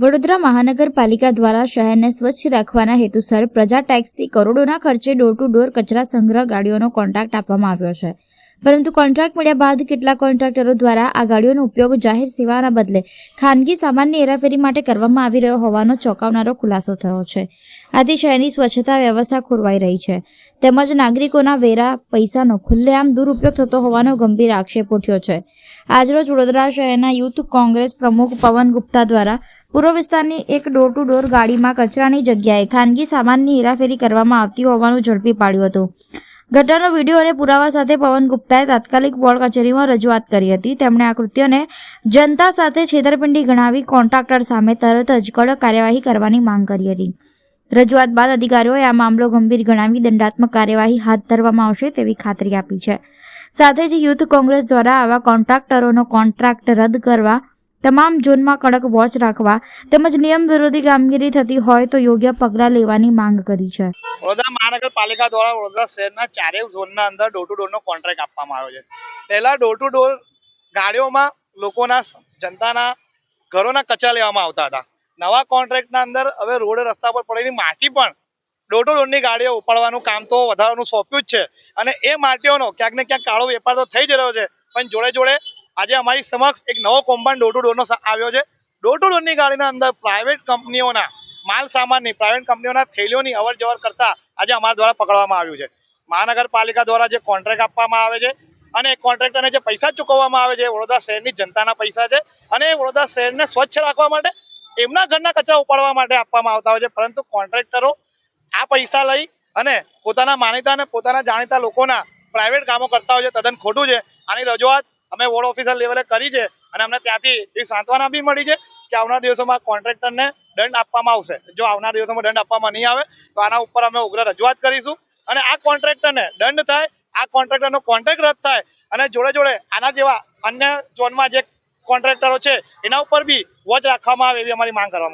વડોદરા મહાનગરપાલિકા દ્વારા શહેરને સ્વચ્છ રાખવાના હેતુસર પ્રજા ટેક્સથી કરોડોના ખર્ચે ડોર ટુ ડોર કચરા સંગ્રહ ગાડીઓનો કોન્ટ્રાક્ટ આપવામાં આવ્યો છે, પરંતુ કોન્ટ્રાક્ટ મળ્યા બાદ કેટલાક કોન્ટ્રાક્ટરો દ્વારા આ ગાડીઓનો ઉપયોગ જાહેર સેવાના બદલે ખાનગી સામાનની હેરાફેરી માટે કરવામાં આવી રહ્યો હોવાનો ચોંકાવનારો ખુલાસો થયો છે. આથી શહેરની સ્વચ્છતા વ્યવસ્થા ખોરવાઈ રહી છે તેમજ નાગરિકોના વેરા પૈસાનો ખુલ્લેઆમ દુરુપયોગ થતો હોવાનો ગંભીર આક્ષેપ ઉઠ્યો છે. આજરોજ વડોદરા શહેરના યુથ કોંગ્રેસ પ્રમુખ પવન ગુપ્તા દ્વારા પૂર્વ વિસ્તારની એક ડોર ટુ ડોર ગાડીમાં કચરાની જગ્યાએ ખાનગી સામાનની હેરાફેરી કરવામાં આવતી હોવાનું ઝડપી પાડ્યું હતું. ઘટનાનો વિડીયો અને પુરાવા સાથે પવન ગુપ્તાએ તાત્કાલિક વોર્ડ કચેરીમાં રજૂઆત કરી હતી. તેમણે આ કૃત્યને જનતા સાથે છેતરપિંડી ગણાવી કોન્ટ્રાક્ટર સામે તરત જ કડક કાર્યવાહી કરવાની માંગ કરી હતી. રજૂઆત બાદ અધિકારીઓએ આ મામલો ગંભીર ગણાવી દંડાત્મક કાર્યવાહી હાથ ધરવામાં આવશે તેવી ખાતરી આપી છે. સાથે જ યુથ કોંગ્રેસ દ્વારા આવા કોન્ટ્રાક્ટરોનો કોન્ટ્રાક્ટ રદ કરવા, તમામ ઝોનમાં કડક વોચ રાખવા તેમજ નિયમ વિરોધી કામગીરી થતી હોય તો યોગ્ય પગલાં લેવાની માંગ કરી છે. વડોદરા મહાનગરપાલિકા દ્વારા વડોદરા શહેરના ચારેય ઝોનના અંદર ડોર ટુ ડોરનો કોન્ટ્રાક્ટ આપવામાં આવ્યો છે. પહેલા ડોર ટુ ડોર ગાડીઓમાં લોકોના જનતાના ઘરોના કચરા લેવામાં આવતા હતા. નવા કોન્ટ્રાક્ટના અંદર હવે રોડ રસ્તા પર પડેલી માટી પણ ડોર ટુ ડોરની ગાડીઓ ઉપાડવાનું કામ તો વધારવાનું સોંપ્યું જ છે અને એ માટીઓનો ક્યાંક ને ક્યાંક કાળો વેપાર તો થઈ જ રહ્યો છે, પણ જોડે જોડે આજે અમારી સમક્ષ એક નવો કૌભાંડ ડોર ટુ ડોરનો આવ્યો છે. ડોર ટુ ડોરની ગાડીના અંદર પ્રાઇવેટ કંપનીઓના માલ સામાનની પ્રાઇવેટ કંપનીઓના થેલીઓની અવર જવર કરતા આજે અમારા દ્વારા પકડવામાં આવ્યું છે. મહાનગરપાલિકા દ્વારા જે કોન્ટ્રાક્ટ આપવામાં આવે છે અને કોન્ટ્રાક્ટરને જે પૈસા ચૂકવવામાં આવે છે વડોદરા શહેરની જનતાના પૈસા છે અને વડોદરા શહેરને સ્વચ્છ રાખવા માટે એમના ઘરના કચરા ઉપાડવા માટે આપવામાં આવતા હોય છે, પરંતુ કોન્ટ્રાક્ટરો આ પૈસા લઈ અને પોતાના માનીતા અને પોતાના જાણીતા લોકોના પ્રાઇવેટ કામો કરતા હોય છે. તદ્દન ખોટું છે. આની રજૂઆત અમે વોર્ડ ઓફિસર લેવલે કરી છે અને અમને ત્યાંથી એ સાંત્વના બી મળી છે કે આવનાર દિવસોમાં કોન્ટ્રાક્ટરને દંડ આપવામાં આવશે. જો આવનાર દિવસોમાં દંડ આપવામાં નહીં આવે તો આના ઉપર અમે ઉગ્ર રજૂઆત કરીશું અને આ કોન્ટ્રાક્ટરને દંડ થાય, આ કોન્ટ્રાક્ટરનો કોન્ટ્રાક્ટ રદ થાય અને જોડે જોડે આના જેવા અન્ય ઝોનમાં જે કોન્ટ્રાક્ટરો છે એના ઉપર બી વોચ રાખવામાં આવે એવી અમારી માંગ કરવામાં